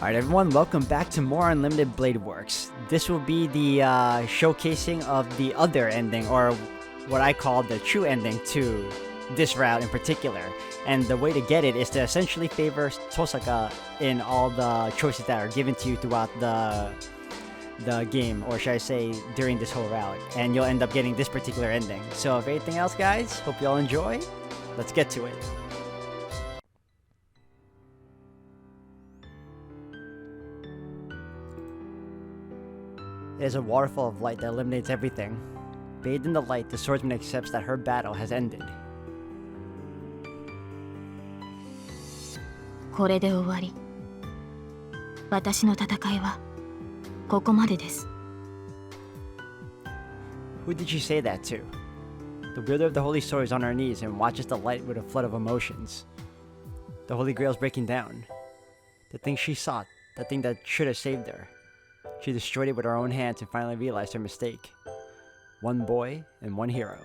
Alright everyone, welcome back to more Unlimited Blade Works. This will be the showcasing of the other ending, or what I call the true ending to this route in particular. And the way to get it is to essentially favor Tosaka in all the choices that are given to you throughout the game, or should I say during this whole route, and you'll end up getting this particular ending. So if anything else guys, hope you all enjoy. Let's get to it. It is a waterfall of light that eliminates everything. Bathed in the light, the swordsman accepts that her battle has ended. これで終わり。私の戦いはここまでです。 Who did she say that to? The wielder of the holy sword is on her knees and watches the light with a flood of emotions. The holy grail is breaking down. The thing she sought, the thing that should have saved her. She destroyed it with her own hands and finally realized her mistake. One boy and one hero.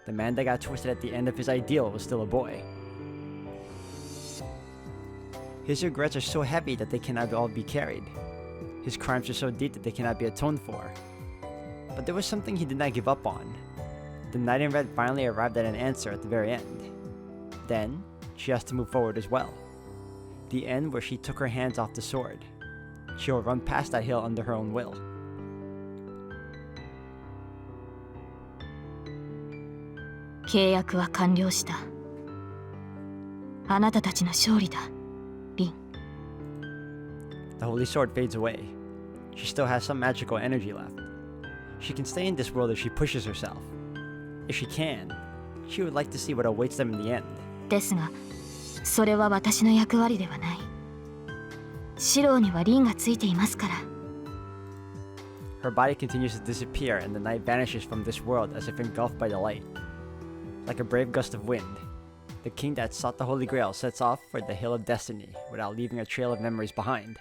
The man that got twisted at the end of his ideal was still a boy. His regrets are so heavy that they cannot all be carried. His crimes are so deep that they cannot be atoned for. But there was something he did not give up on. The knight in red finally arrived at an answer at the very end. Then, she has to move forward as well. The end where she took her hands off the sword. She will run past that hill under her own will. 契約は完了した。あなたたちの勝利だ、リン。 The holy sword fades away. She still has some magical energy left. She can stay in this world if she pushes herself. If she can, she would like to see what awaits them in the end. ですが、それは私の役割ではない。シローにはリンがついていますから。 Her body continues to disappear and the night vanishes from this world as if engulfed by the light. Like a brave gust of wind, the king that sought the Holy Grail sets off for the Hill of Destiny without leaving a trail of memories behind.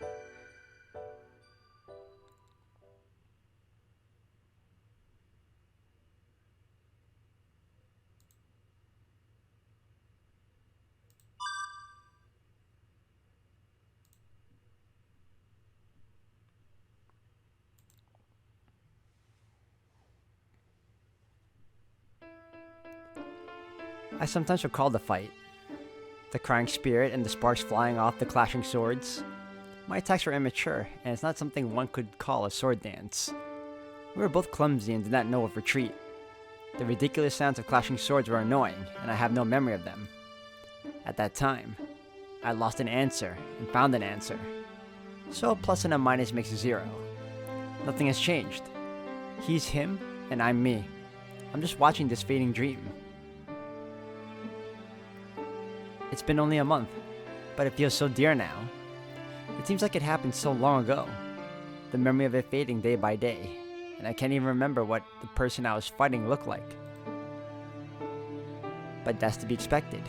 I sometimes recall the fight. The crying spirit and the sparks flying off the clashing swords. My attacks were immature, and it's not something one could call a sword dance. We were both clumsy and did not know of retreat. The ridiculous sounds of clashing swords were annoying, and I have no memory of them. At that time, I lost an answer and found an answer. So a plus and a minus makes a zero. Nothing has changed. He's him, and I'm me. I'm just watching this fading dream. It's been only a month, but it feels so dear now. It seems like it happened so long ago. The memory of it fading day by day, and I can't even remember what the person I was fighting looked like. But that's to be expected.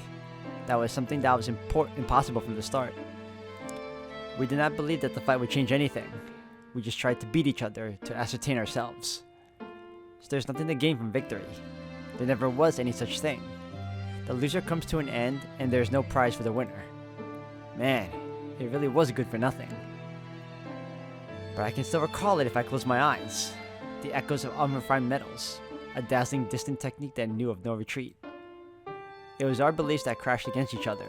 That was something that was impossible from the start. We did not believe that the fight would change anything. We just tried to beat each other to ascertain ourselves. So there's nothing to gain from victory. There never was any such thing. The loser comes to an end, and there's no prize for the winner. Man, it really was good for nothing. But I can still recall it if I close my eyes. The echoes of unrefined metals, a dazzling distant technique that knew of no retreat. It was our beliefs that crashed against each other.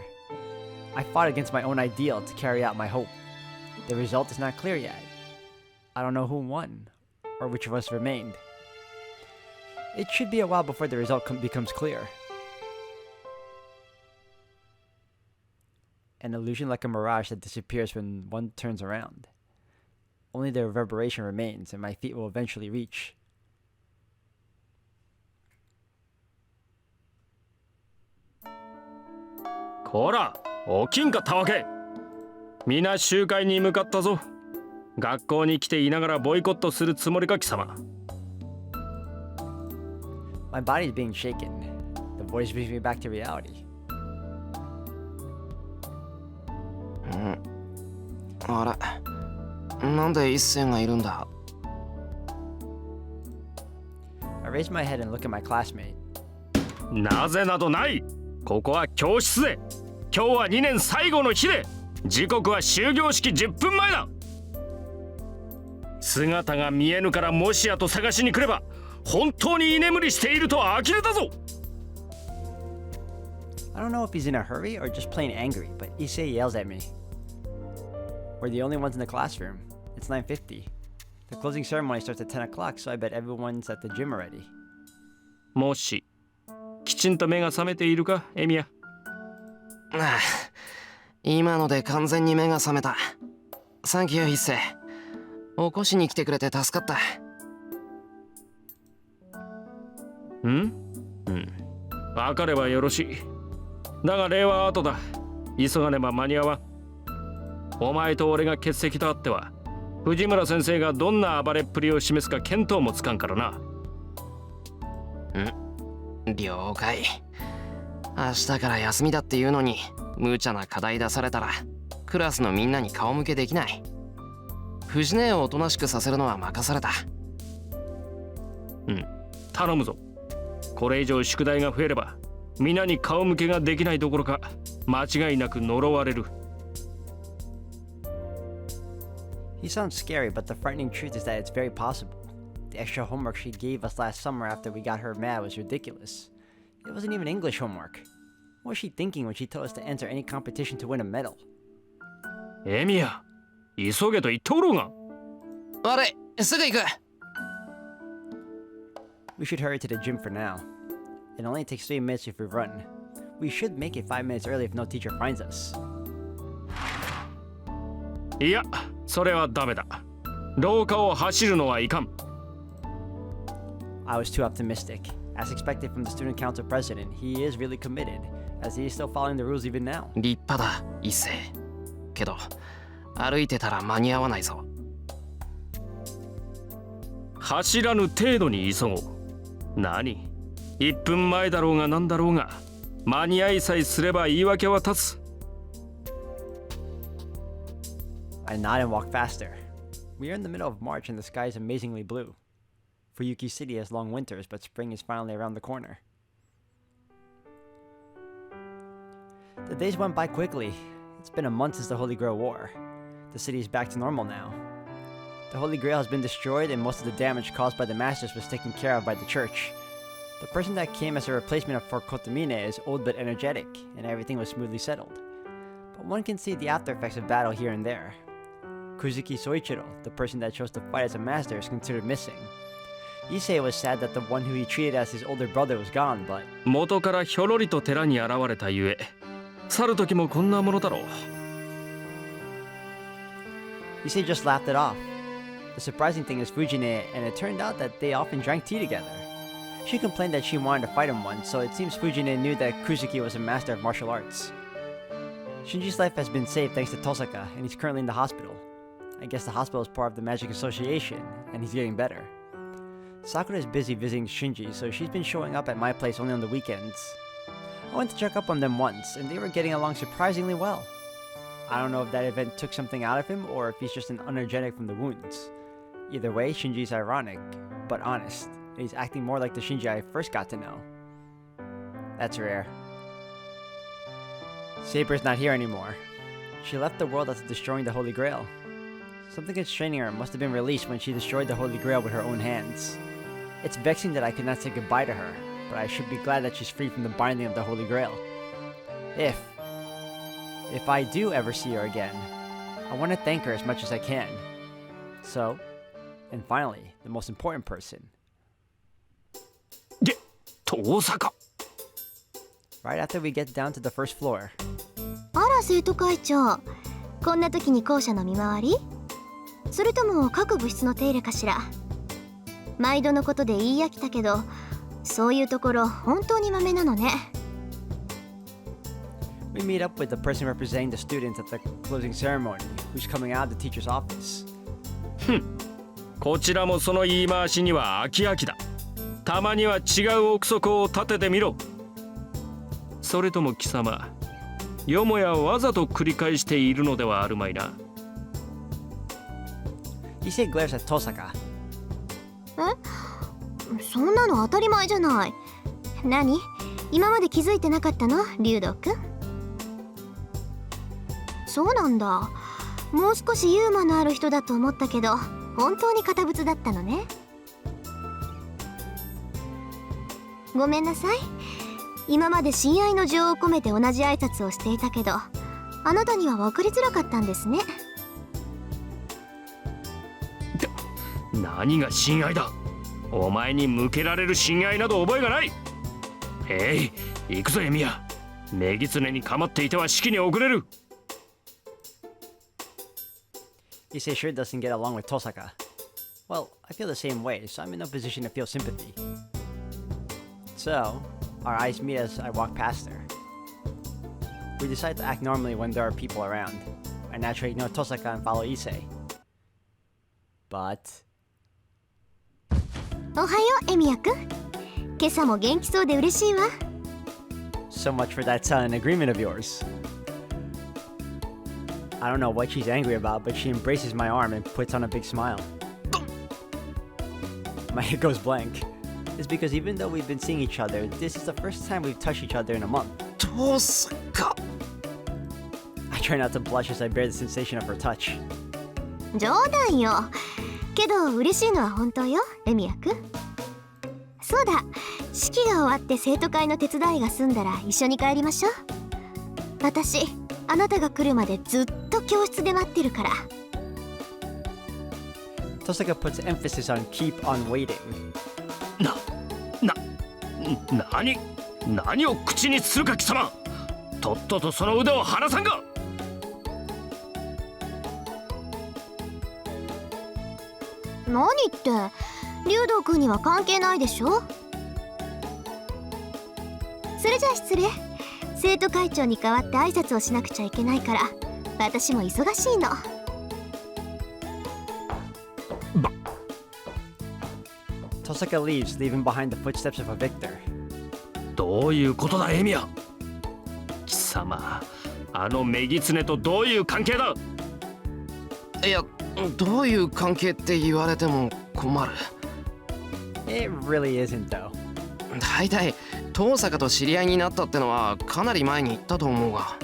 I fought against my own ideal to carry out my hope. The result is not clear yet. I don't know who won, or which of us remained. It should be a while before the result becomes clear. An illusion like a mirage that disappears when one turns around. Only the reverberation remains, and my feet will eventually reach. こら、起きんかったわけ。皆集会に向かったぞ。学校に来ていながらボイコットするつもりか貴様。My body is being shaken. The voice brings me back to reality. あれ、なんで一星がいるんだ。I raise my head and look at my classmate. なぜなどない。ここは教室で。今日は2年最後の日で時刻は終業式10分前だ。姿が見えぬからもしやと探しに来れば本当に居眠りしていると呆れたぞ。 I don't know if he's in a hurry or just plain angry, but Issei yells at me. We're the only ones in the classroom. It's 9:50. The closing ceremony starts at 10 o'clock, so I bet everyone's at the gym already. もしきちんと目が覚めているか、エミヤ。ああ、今ので完全に目が覚めた。サンキュー一世。起こしに来てくれて助かった。うん？うん。分かればよろしい。だが礼は後だ。急がねば間に合わん。お前と俺が欠席とあっては、藤村先生がどんな暴れっぷりを示すか見当もつかんからな。了解。明日から休みだっていうのに無茶な課題出されたらクラスのみんなに顔向けできない。藤姉をおとなしくさせるのは任された。頼むぞ。これ以上宿題が増えれば皆に顔向けができないどころか間違いなく呪われる。 He sounds scary, but the frightening truth is that it's very possible. The extra homework she gave us last summer after we got her mad was ridiculous. It wasn't even English homework. What was she thinking when she told us to enter any competition to win a medal? エミヤ、急げと言っておろうが。あれ、すぐ行く。We should hurry to the gym for now. It only takes 3 minutes if we run. We should make it 5 minutes early if no teacher finds us. いや、それはダメだ。廊下を走るのはいかん。I was too optimistic. As expected from the student council president, he is really committed, as he is still following the rules even now. 立派だ、一世。けど、歩いてたら間に合わないぞ。走らぬ程度に急ごう。何？ 1 分前だろうが何だろうが、間に合いさえすれば言い訳は立つ。I nod and walk faster. We are in the middle of March and the sky is amazingly blue. Fuyuki City has long winters, but spring is finally around the corner. The days went by quickly. It's been a month since the Holy Grail War. The city is back to normal now. The Holy Grail has been destroyed and most of the damage caused by the Masters was taken care of by the church. The person that came as a replacement for Kotomine is old but energetic, and everything was smoothly settled. But one can see the after effects of battle here and there. Kuzuki Soichiro, the person that chose to fight as a master, is considered missing. Issei was sad that the one who he treated as his older brother was gone, but 元からひょろりと寺に現れたゆえ、去る時もこんなものだろう。Issei just laughed it off. The surprising thing is Fujine, and it turned out that they often drank tea together. She complained that she wanted to fight him once, so it seems Fujine knew that Kuzuki was a master of martial arts. Shinji's life has been saved thanks to Tosaka, and he's currently in the hospital. I guess the hospital is part of the Magic Association, and he's getting better. Sakura is busy visiting Shinji, so she's been showing up at my place only on the weekends. I went to check up on them once, and they were getting along surprisingly well. I don't know if that event took something out of him, or if he's just an energetic from the wounds. Either way, Shinji's ironic, but honest, and he's acting more like the Shinji I first got to know. That's rare. Saber's not here anymore. She left the world after destroying the Holy Grail. Something constraining her must have been released when she destroyed the Holy Grail with her own hands. It's vexing that I could not say goodbye to her, but I should be glad that she's free from the binding of the Holy Grail. If I do ever see her again, I want to thank her as much as I can. So, and finally, the most important person. で、遠坂。Right after we get down to the first floor. あら生徒会長、こんな時に校舎の見回り？それとも各部室の手入れかしら？毎度のことで言い飽きたけど、そういうところ本当にマメなのね。We meet up with the person representing the students at the closing ceremony, who's coming out of the teacher's office. こちらもその言い回しには飽き飽きだ。たまには違う憶測を立ててみろ。それとも貴様、よもやわざと繰り返しているのではあるまいな。Issei glares at Tosaka. そんなの当たり前じゃない。何？今まで気づいてなかったの、竜斗くん？そうなんだ。もう少しユーモアのある人だと思ったけど、本当に堅物だったのね。ごめんなさい。今まで親愛の情を込めて同じ挨拶をしていたけど、あなたには分かりづらかったんですね。何が親愛だ。お前に向けられる親愛など覚えがない。行くぞエミヤ。女狐に構っていては式に遅れる。Issei sure doesn't get along with Tosaka. Well, I feel the same way, so I'm in no position to feel sympathy. So, our eyes meet as I walk past her. We decide to act normally when there are people around. I naturally ignore Tosaka and follow Issei. But... おはよう、エミヤくん。今朝も元気そうで嬉しいわ。So much for that silent agreement of yours. I don't know what she's angry about, but she embraces my arm and puts on a big smile. My head goes blank. It's because even though we've been seeing each other, this is the first time we've touched each other in a month. トサカ。 I try not to blush as I bear the sensation of her touch. 冗談よ。けど嬉しいのは本当よ、エミヤくん。そうだ、式が終わって生徒会の手伝いが済んだら一緒に帰りましょう。私、あなたが来るまでずっと教室で待ってるから。Tosaka puts emphasis on keep on waiting. 何を口にするか貴様。とっととその腕を離さんか。何って竜道くんには関係ないでしょ。それじゃあ失礼。生徒会長に代わって挨拶をしなくちゃいけないから、私も忙しいの。Tosaka leaves, leaving behind the footsteps of a victor. どういうことだエミヤ。貴様、あの女狐とどういう関係だ。いや、どういう関係って言われても困る。 It really isn't though. だいたい遠坂と知り合いになったってのはかなり前に言ったと思うが。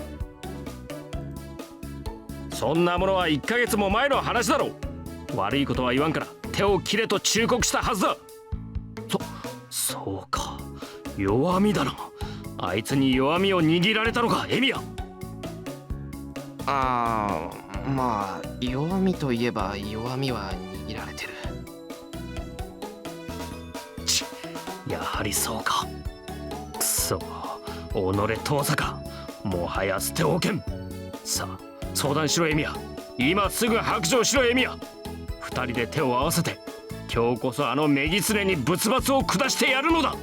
そんなものは1ヶ月も前の話だろう。悪いことは言わんから手を切れと忠告したはずだ。そうか、弱みだな。あいつに弱みを握られたのかエミヤ。まあ弱みといえば弱みは握られてる。やはりそうか。くそ、己遠坂、もはや捨ておけん。さあ相談しろエミヤ。今すぐ白状しろエミヤ。二人で手を合わせて今日こそあの女狐に仏罰を下してやるのだ。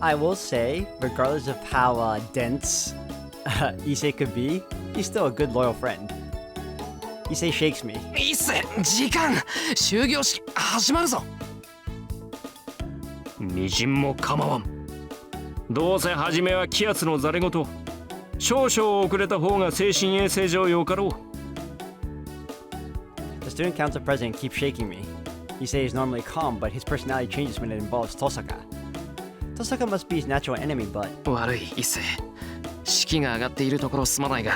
I will say, regardless of how dense Issei could be, he's still a good loyal friend. Issei shakes me. いっせ、時間、終業式始まるぞ。みじんも構わん。どうせ初めは気圧のざれ言。少々遅れた方が精神衛生上よかろう。 The student council president keeps shaking me. Issei is normally calm, but his personality changes when it involves Tosaka. Tosaka must be his natural enemy, but... 悪い、いっせ。士気が上がっているところすまないが、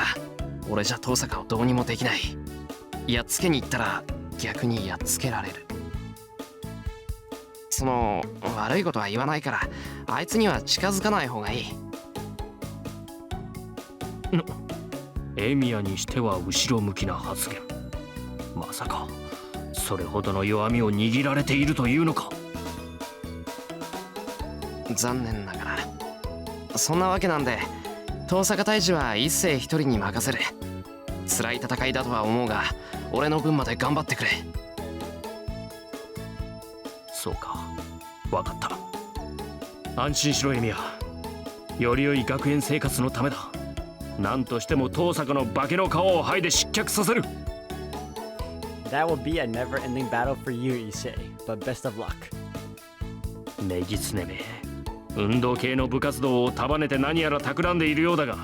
俺じゃ遠坂をどうにもできない。やっつけに行ったら逆にやっつけられる。その悪いことは言わないから、あいつには近づかない方がいい。エミヤにしては後ろ向きな発言。まさかそれほどの弱みを握られているというのか。残念ながらそんなわけなんで、遠坂大使は一世一人に任せる。辛い戦いだとは思うが、俺の分まで頑張ってくれ。そうか、わかった。安心しろエミヤ。より良い学園生活のためだ。何としても遠坂の化けの皮を剥いで失脚させる。 That will be a never-ending battle for you, Issei, but best of luck. 女狐め、運動系の部活動を束ねて何やら企んでいるようだが、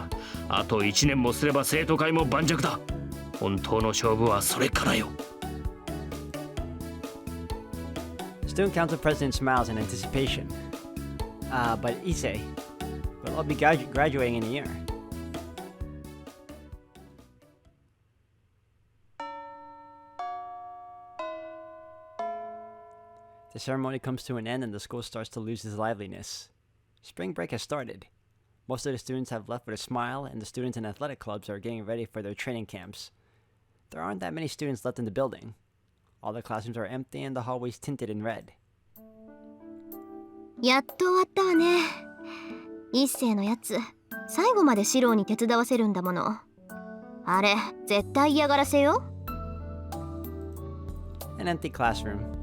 あと1年もすれば生徒会も盤石だ。本当の勝負はそれからよ。 Student council president smiles in anticipation. But Issei, we'll all be graduating in a year. The ceremony comes to an end and the school starts to lose its liveliness. Spring break has started. Most of the students have left with a smile, and the students in athletic clubs are getting ready for their training camps. There aren't that many students left in the building. All the classrooms are empty and the hallways tinted in red. やっと終わったわね。一星のやつ、最後までシローに手伝わせるんだもの。あれ、絶対嫌がらせよ。An empty classroom.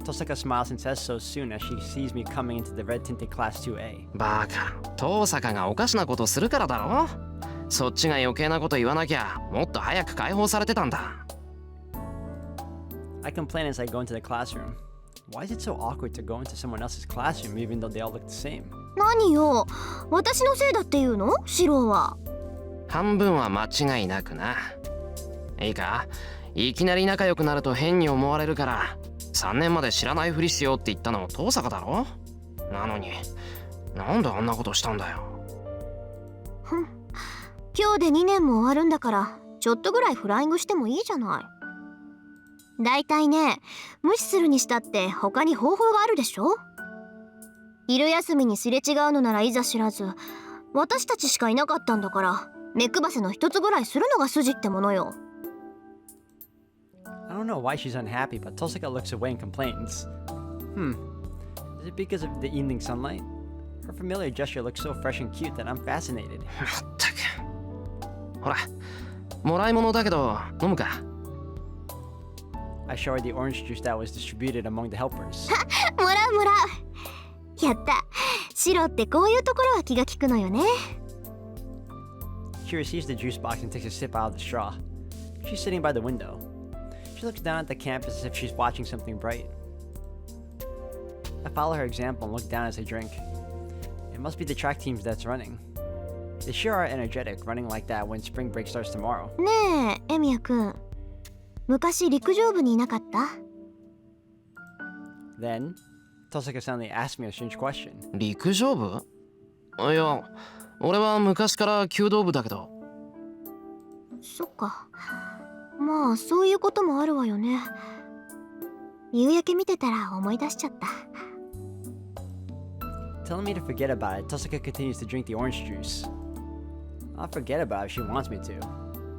Tosaka smiles and says so soon as she sees me coming into the red-tinted class 2A. バカ、遠坂がおかしなことするからだろ。そっちが余計なこと言わなきゃもっと早く解放されてたんだ。I complain as I go into the classroom. Why is it so awkward to go into someone else's classroom even though they all look the same? 何よ、私のせいだっていうの？シローは。半分は間違いなくな。いいか、いきなり仲良くなると変に思われるから3年まで知らないふりしようって言ったの遠坂だろ。なのになんであんなことしたんだよ。ふん、今日で2年も終わるんだからちょっとぐらいフライングしてもいいじゃない。だいたいね、無視するにしたって他に方法があるでしょ。昼休みにすれ違うのならいざ知らず、私たちしかいなかったんだから目配せの一つぐらいするのが筋ってものよ。I don't know why she's unhappy, but Tosaka looks away and complains. Is it because of the evening sunlight? Her familiar gesture looks so fresh and cute that I'm fascinated. まったく。ほら、もらい物だけど飲むか。I show her the orange juice that was distributed among the helpers. もらうもらう。やった。シロってこういうところは気が利くのよね。She receives the juice box and takes a sip out of the straw. She's sitting by the window. She looks down at the campus as if she's watching something bright. I follow her example and look down as I drink. It must be the track teams that's running. They sure are energetic, running like that when spring break starts tomorrow. ねえ、エミヤくん。昔陸上部にいなかった？ Then, Tosaka suddenly asked me a strange question. 陸上部？いや、俺は昔から弓道部だけど。そっか。まあそういうこともあるわよね。夕焼け見てたら思い出しちゃった。Telling me to forget about it, Tosaka continues to drink the orange juice. I'll forget about it if she wants me to.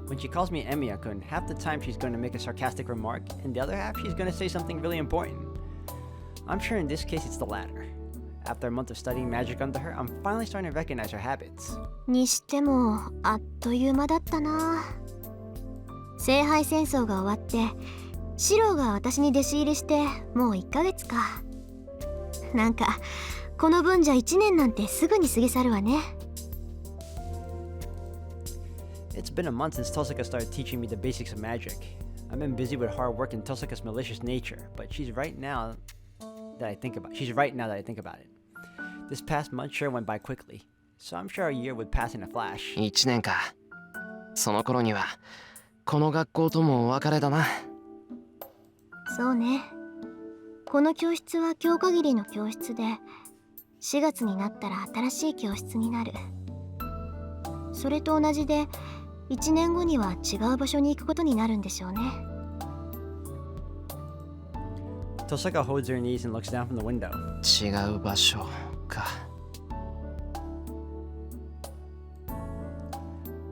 When she calls me Emiya-kun, half the time she's going to make a sarcastic remark, and the other half she's going to say something really important. I'm sure in this case it's the latter. After a month of studying magic under her, I'm finally starting to recognize her habits. にしてもあっという間だったな。聖杯戦争が終わってシローが私に弟子入りしてもう1ヶ月か。なんかこの分じゃ1年なんてすぐに過ぎ去るわね。It's been a month since Tosaka started teaching me the basics of magic. I've been busy with hard work and Tosaka's malicious nature, but she's right now that I think about it. This past month sure went by quickly, so I'm sure a year would pass in a flash. 1年か。その頃にはこの学校ともお別れだな。そうね。この教室は今日限りの教室で、4月になったら新しい教室になる。それと同じで1年後には違う場所に行くことになるんでしょうね。Tosaka holds her knees and looks down from the window. 違う場所か。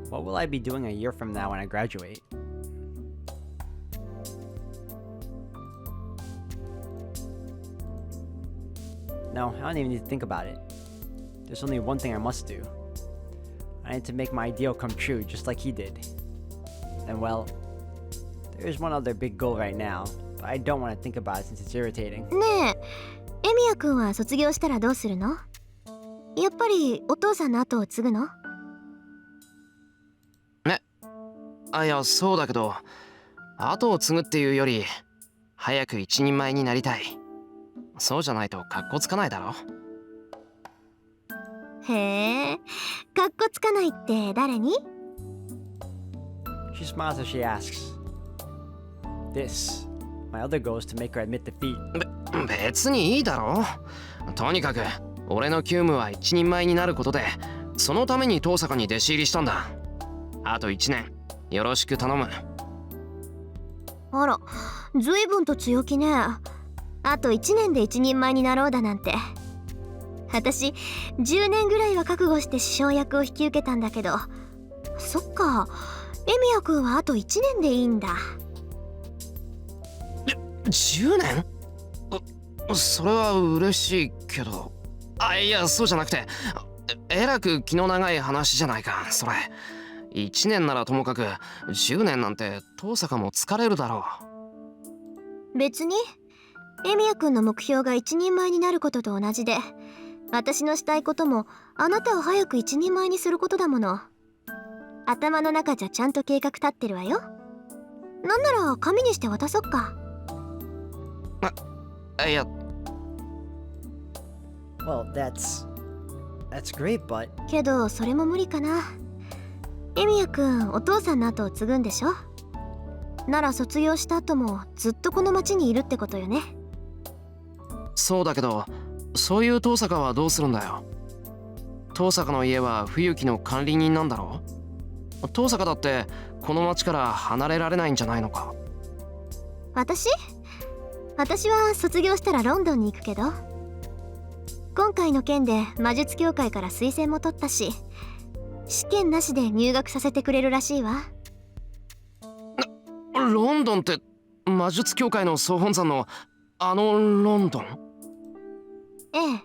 What will I be doing a year from now when I graduate? No, I don't even need to think about it. There's only one thing I must do. I need to make my ideal come true just like he did. And well, there is one other big goal right now, but I don't want to think about it since it's irritating. ねえ、エミヤくんは卒業したらどうするの？やっぱりお父さんの後を継ぐの？いや、そうだけど後を継ぐっていうより早く一人前になりたい。そうじゃないとカッコつかないだろ。へえ、かっこつかないって誰に？ She smiles as she asks. This. My other goal is to make her admit defeat. 別にいいだろ。とにかく俺の急務は一人前になることで、そのために遠坂に弟子入りしたんだ。あと1年よろしく頼む。あら、ずいぶんと強気ね。あと1年で一人前になろうだなんて。私10年ぐらいは覚悟して師匠役を引き受けたんだけど、そっか、エミヤ君はあと1年でいいんだ。10年？それは嬉しいけど。いや、そうじゃなくて、えらく気の長い話じゃないか、それ。1年ならともかく、10年なんて遠坂も疲れるだろう。別にエミヤ君の目標が一人前になることと同じで、私のしたいこともあなたを早く一人前にすることだもの。頭の中じゃちゃんと計画立ってるわよ。なんなら紙にして渡そっか。いや。Well, that's great, but けどそれも無理かな。エミヤ君、お父さんの後を継ぐんでしょ。なら卒業した後もずっとこの町にいるってことよね。そうだけど、そういう遠坂はどうするんだよ。遠坂の家は冬木の管理人なんだろう。遠坂だってこの町から離れられないんじゃないのか。私は卒業したらロンドンに行くけど、今回の件で魔術協会から推薦も取ったし、試験なしで入学させてくれるらしいわ。ロンドンって魔術協会の総本山のロンドン？ええ、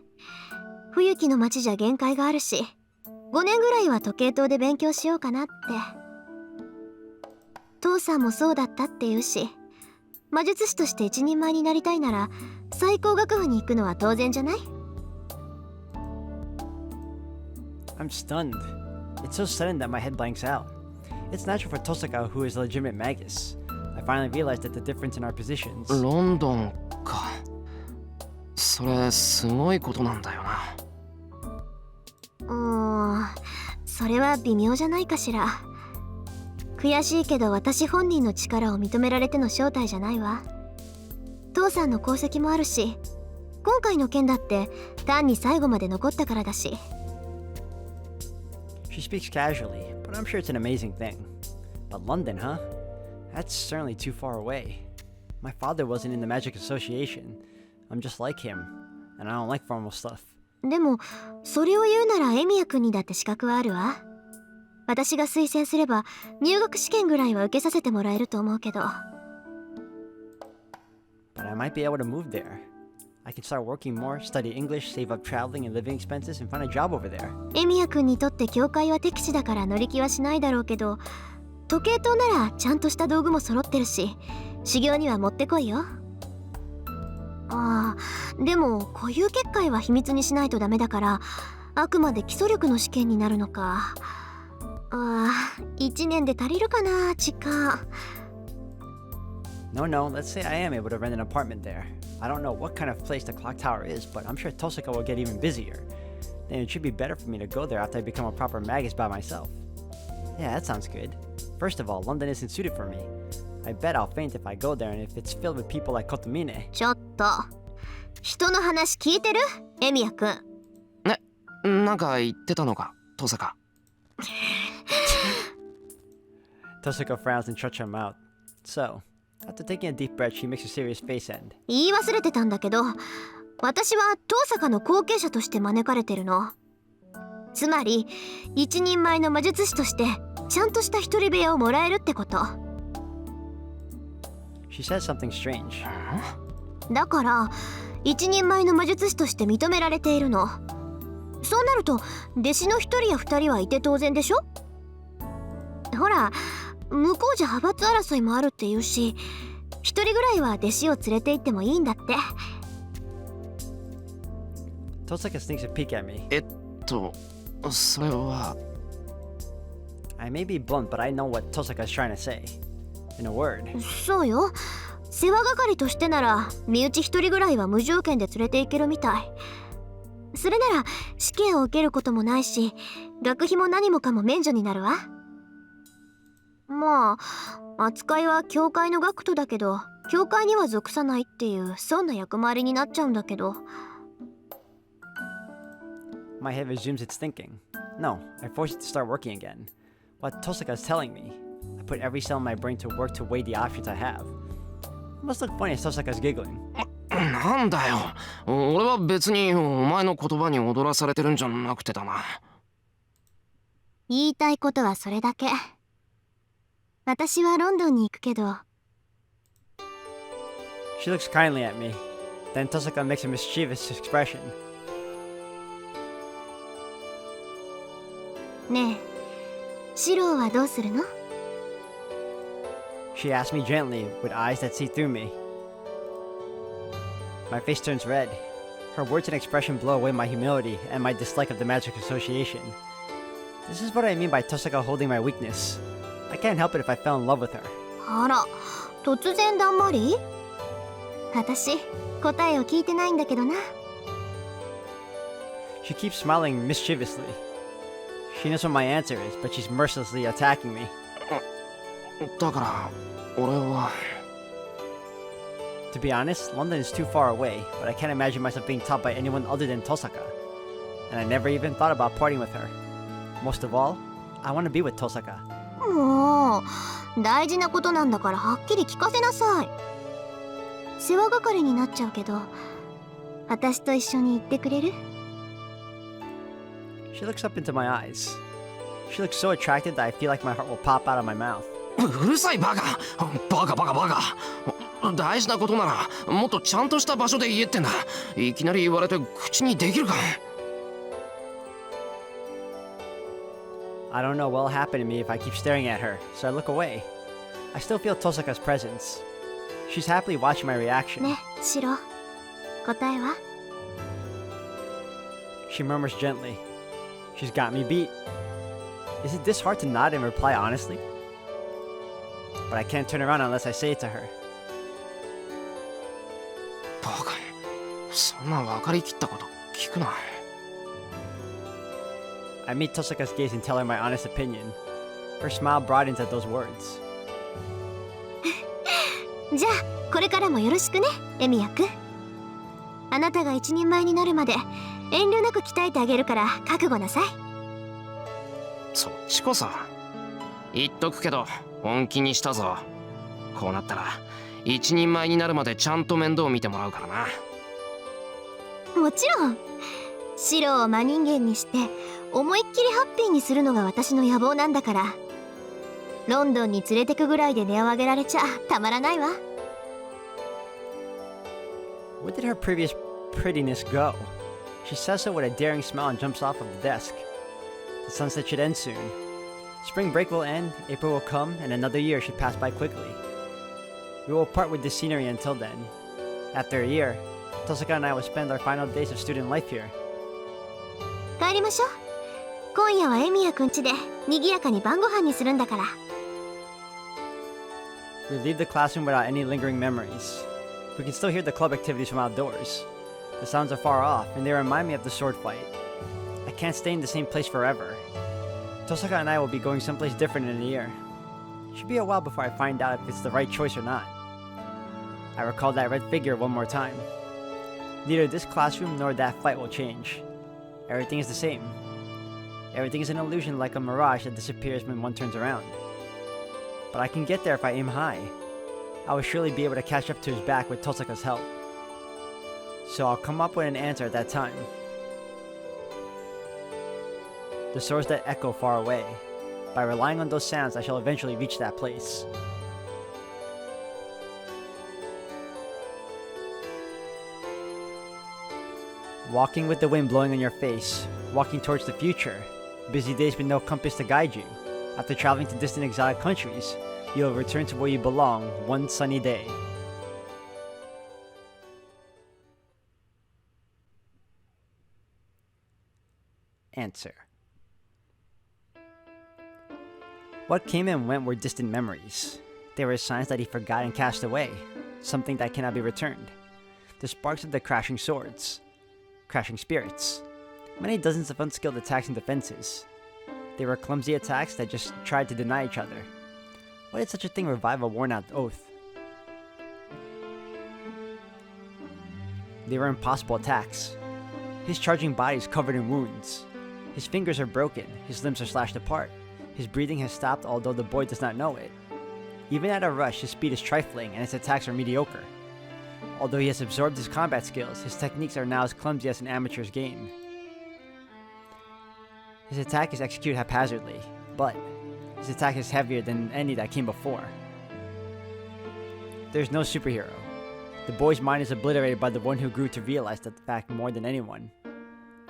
冬木の町じゃ限界があるし、5年ぐらいは時計塔で勉強しようかなって。父さんもそうだったって言うし、魔術師として一人前になりたいなら最高学府に行くのは当然じゃない？ I'm stunned. It's so sudden that my head blanks out. It's natural for Tosaka, who is a legitimate magus. I finally realized that the difference in our positions. ロンドンか。それすごいことなんだよな。それは微妙じゃないかしら。悔しいけど私本人の力を認められての招待じゃないわ。父さんの功績もあるし、今回の件だって単に最後まで残ったからだし。She speaks casually, but I'm sure it's an amazing thing. But London, huh? That's certainly too far away. My father wasn't in the Magic Association. I'm just like him, and I don't like formal stuff. でもそれを言うならエミヤ君にだって資格はあるわ。私が推薦すれば入学試験ぐらいは受けさせてもらえると思うけど。But I might be able to move there. I can start working more, study English, save up traveling and living expenses, and find a job over there. エミヤ君にとって教会は敵地だから乗り気はしないだろうけど、時計塔ならちゃんとした道具も揃ってるし、修行にはもってこいよ。でも固有結界は秘密にしないとダメだから、あくまで基礎力の試験になるのか。1年で足りるかな、時間。No, let's say I am able to rent an apartment there. I don't know what kind of place the clock tower is, but I'm sure Tosaka will get even busier. Then it should be better for me to go there after I become a proper magus by myself. Yeah, that sounds good. First of all, London isn't suited for me. I bet I'll faint if I go there and if it's filled with people like Kotomine. ちょっと、人の話聞いてる？エミヤ君。なんか言ってたのか、遠坂。Tosaka frowns and shuts her mouth. So, after taking a deep breath, she makes a serious face and... 言い忘れてたんだけど、私は遠坂の後継者として招かれてるの。つまり、一人前の魔術師としてちゃんとした一人部屋をもらえるってこと。She says something strange. だから、一人前の魔術師として認められているの。そうなると、弟子の一人や二人はいて当然でしょ？ほら、向こうじゃ派閥争いもあるって言うし、一人ぐらいは弟子を連れて行ってもいいんだって。Tosaka sneaks a peek at me. それは... I may be blunt, but I know what Tosaka is trying to say. In a word. そうよ。世話係としてなら、身内一人ぐらいは無条件で連れて行けるみたい。それなら、試験を受けることもないし、学費も何もかも免除になるわ。まあ、扱いは教会の学徒だけど、教会には属さないっていう損な役回りになっちゃうんだけど。My head resumes its thinking. No, I force it to start working again. What Tosaka is telling me. I put every cell in my brain to work to weigh the options I have. It must look funny as Tosaka's giggling. なんだよ。俺は別にお前の言葉に踊らされてるんじゃなくてだな。言いたいことはそれだけ。私はロンドンに行くけど。 She looks kindly at me. Then Tosaka makes a mischievous expression. ねえ、シローはどうするの？ She asks me gently, with eyes that see through me. My face turns red. Her words and expression blow away my humility and my dislike of the magic association. This is what I mean by Tosaka holding my weakness. I can't help it if I fell in love with her. あら、突然だんまり？私、答えを聞いてないんだけどな。 She keeps smiling mischievously. She knows what my answer is, but she's mercilessly attacking me. だから俺は To be honest, London is too far away, but I can't imagine myself being taught by anyone other than Tosaka. And I never even thought about parting with her. Most of all, I want to be with Tosaka. もう、大事なことなんだからはっきり聞かせなさい。世話係になっちゃうけど、私と一緒に行ってくれる？ She looks up into my eyes. She looks so attractive that I feel like my heart will pop out of my mouth. うるさいバカ。バカ。大事なことならもっとちゃんとした場所で言えってんだ。いきなり言われて口にできるか。 I don't know what will happen to me if I keep staring at her, so I look away. I still feel Tosaka's presence. She's happily watching my reaction. ね、シロ、答えは？ She murmurs gently. She's got me beat. Is it this hard to nod and reply honestly? But I can't turn around unless I say it to her. バカ。そんな分かりきったこと聞くな。I meet Tosaka's gaze and tell her my honest opinion. Her smile broadens at those words. じゃあ、これからもよろしくね、エミヤくん。あなたが一人前になるまで遠慮なく鍛えてあげるから覚悟なさい。そっちこそ。言っとくけど本気にしたぞ。こうなったら一人前になるまでちゃんと面倒を見てもらうからな。もちろん。シロを真人間にして思いっきりハッピーにするのが私の野望なんだから。ロンドンに連れてくぐらいで値を上げられちゃたまらないわ。 Where did her previous prettiness go? She says so with a daring smile and jumps off of the desk. The sunset should end soon. Spring break will end, April will come, and another year should pass by quickly. We will part with this scenery until then. After a year, Tosaka and I will spend our final days of student life here. 帰りましょう。今夜はエミヤくん家で賑やかに晩ご飯にするんだから。 We leave the classroom without any lingering memories. We can still hear the club activities from outdoors. The sounds are far off, and they remind me of the sword fight. I can't stay in the same place forever. Tosaka and I will be going someplace different in a year. It should be a while before I find out if it's the right choice or not. I recall that red figure one more time. Neither this classroom nor that fight will change. Everything is the same. Everything is an illusion, like a mirage that disappears when one turns around. But I can get there if I aim high. I will surely be able to catch up to his back with Tosaka's help. So I'll come up with an answer at that time. The swords that echo far away. By relying on those sounds, I shall eventually reach that place. Walking with the wind blowing on your face, walking towards the future, busy days with no compass to guide you. After traveling to distant exotic countries, you'll return to where you belong one sunny day. Answer. What came and went were distant memories. They were signs that he forgot and cast away, something that cannot be returned. The sparks of the crashing swords. Crashing spirits. Many dozens of unskilled attacks and defenses. They were clumsy attacks that just tried to deny each other. Why did such a thing revive a worn-out oath? They were impossible attacks. His charging body is covered in wounds. His fingers are broken, his limbs are slashed apart. His breathing has stopped, although the boy does not know it. Even at a rush, his speed is trifling and his attacks are mediocre. Although he has absorbed his combat skills, his techniques are now as clumsy as an amateur's game. His attack is executed haphazardly, but his attack is heavier than any that came before. There's no superhero. The boy's mind is obliterated by the one who grew to realize that fact more than anyone.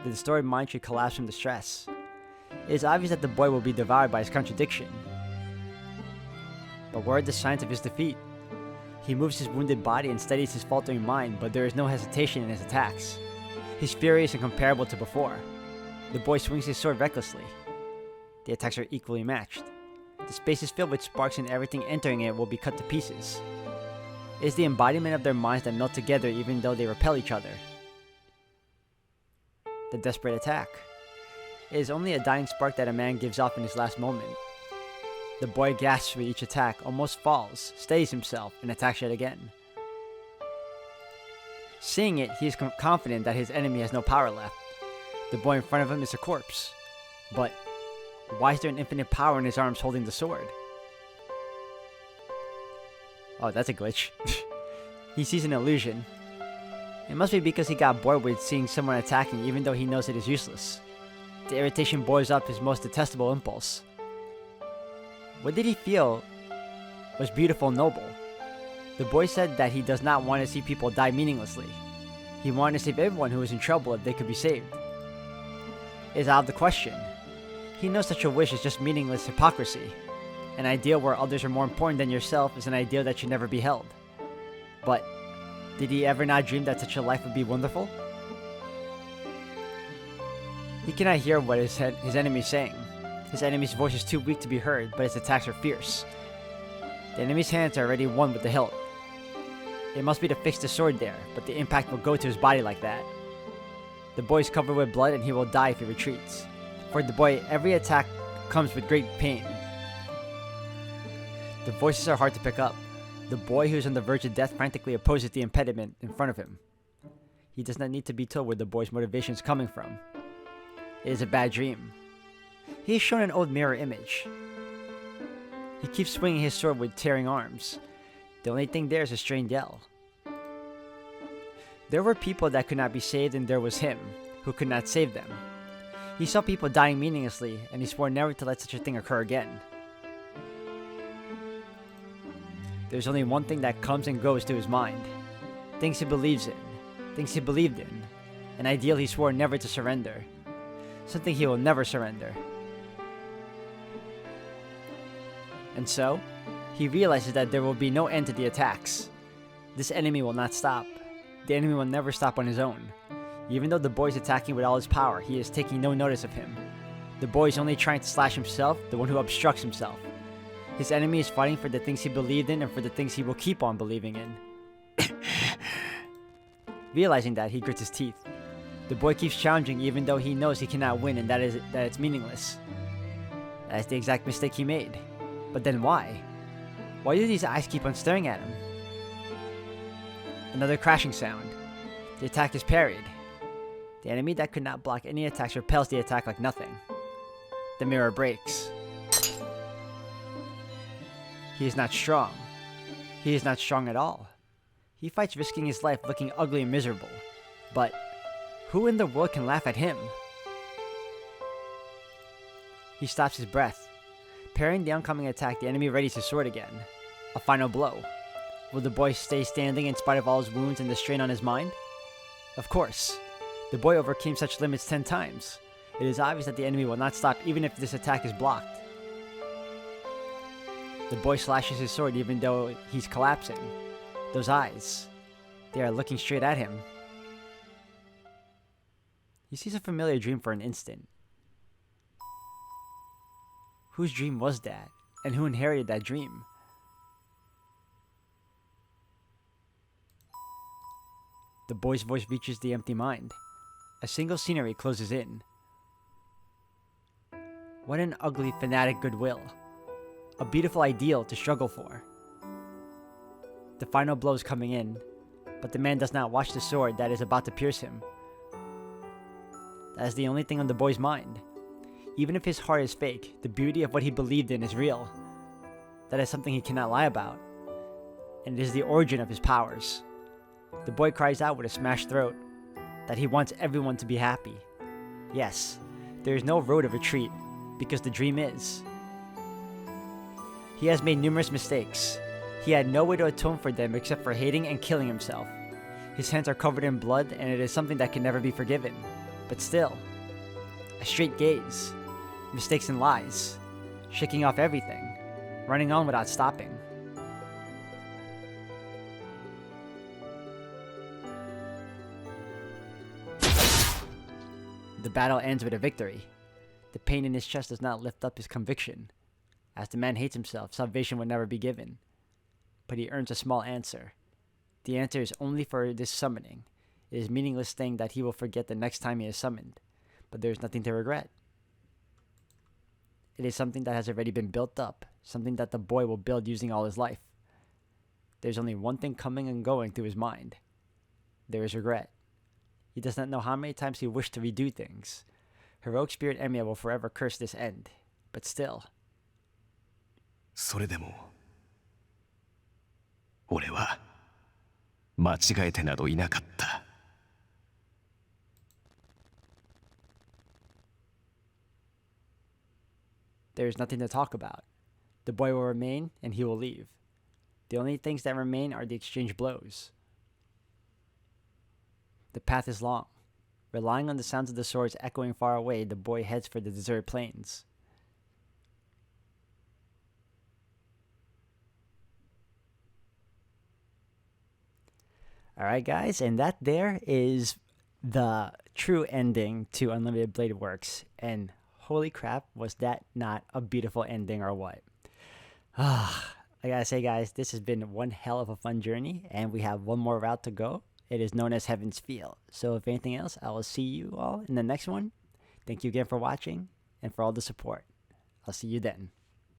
The distorted mind should collapse from the stress. It is obvious that the boy will be devoured by his contradiction. But where are the signs of his defeat? He moves his wounded body and steadies his faltering mind, but there is no hesitation in his attacks. His fury is incomparable to before. The boy swings his sword recklessly. The attacks are equally matched. The space is filled with sparks and everything entering it will be cut to pieces. It is the embodiment of their minds that melt together even though they repel each other. The desperate attack. It is only a dying spark that a man gives off in his last moment. The boy gasps with each attack, almost falls, steadies himself, and attacks yet again. Seeing it, he is confident that his enemy has no power left. The boy in front of him is a corpse. But why is there an infinite power in his arms holding the sword? Oh, that's a glitch. He sees an illusion. It must be because he got bored with seeing someone attacking even though he knows it is useless. The irritation boils up his most detestable impulse. What did he feel was beautiful and noble? The boy said that he does not want to see people die meaninglessly. He wanted to save everyone who was in trouble if they could be saved. It is out of the question. He knows such a wish is just meaningless hypocrisy. An ideal where others are more important than yourself is an ideal that should never be held. But did he ever not dream that such a life would be wonderful? He cannot hear what his enemy is saying. His enemy's voice is too weak to be heard, but his attacks are fierce. The enemy's hands are already one with the hilt. It must be to fix the sword there, but the impact will go to his body like that. The boy is covered with blood and he will die if he retreats. For the boy, every attack comes with great pain. The voices are hard to pick up. The boy who is on the verge of death frantically opposes the impediment in front of him. He does not need to be told where the boy's motivation is coming from. It is a bad dream. He is shown an old mirror image. He keeps swinging his sword with tearing arms. The only thing there is a strained yell. There were people that could not be saved, and there was him, who could not save them. He saw people dying meaninglessly, and he swore never to let such a thing occur again. There's only one thing that comes and goes to his mind. Things he believes in. Things he believed in. An ideal he swore never to surrender. Something he will never surrender. And so, he realizes that there will be no end to the attacks. This enemy will not stop. The enemy will never stop on his own. Even though the boy is attacking with all his power, he is taking no notice of him. The boy is only trying to slash himself, the one who obstructs himself. His enemy is fighting for the things he believed in and for the things he will keep on believing in. Realizing that, he grits his teeth. The boy keeps challenging even though he knows he cannot win and that it's meaningless. That is the exact mistake he made. But then why? Why do these eyes keep on staring at him? Another crashing sound. The attack is parried. The enemy that could not block any attacks repels the attack like nothing. The mirror breaks. He is not strong. He is not strong at all. He fights risking his life looking ugly and miserable. But who in the world can laugh at him? He stops his breath. Parrying the oncoming attack, the enemy readies his sword again. A final blow. Will the boy stay standing in spite of all his wounds and the strain on his mind? Of course. The boy overcame such limits 10 times. It is obvious that the enemy will not stop even if this attack is blocked. The boy slashes his sword even though he's collapsing. Those eyes, they are looking straight at him. He sees a familiar dream for an instant. Whose dream was that? And who inherited that dream? The boy's voice reaches the empty mind. A single scenery closes in. What an ugly, fanatic goodwill. A beautiful ideal to struggle for. The final blow is coming in, but the man does not watch the sword that is about to pierce him. That is the only thing on the boy's mind. Even if his heart is fake, the beauty of what he believed in is real. That is something he cannot lie about. And it is the origin of his powers. The boy cries out with a smashed throat that he wants everyone to be happy. Yes, there is no road of retreat because the dream is. He has made numerous mistakes. He had no way to atone for them except for hating and killing himself. His hands are covered in blood and it is something that can never be forgiven. But still, a straight gaze, mistakes and lies, shaking off everything, running on without stopping. The battle ends with a victory. The pain in his chest does not lift up his conviction. As the man hates himself, salvation will never be given. But he earns a small answer. The answer is only for this summoning. It is a meaningless thing that he will forget the next time he is summoned. But there is nothing to regret. It is something that has already been built up, something that the boy will build using all his life. There's only one thing coming and going through his mind. There is regret. He does not know how many times he wished to redo things. Heroic Spirit Emiya will forever curse this end. But still. それでも俺は間違えてなどいなかった。There is nothing to talk about. The boy will remain, and he will leave. The only things that remain are the exchange blows. The path is long. Relying on the sounds of the swords echoing far away, the boy heads for the deserted plains. Alright guys, and that there is the true ending to Unlimited Blade Works. And holy crap, was that not a beautiful ending or what? I gotta say guys, this has been one hell of a fun journey, and we have one more route to go. It is known as Heaven's Field. So if anything else, I will see you all in the next one. Thank you again for watching and for all the support. I'll see you then.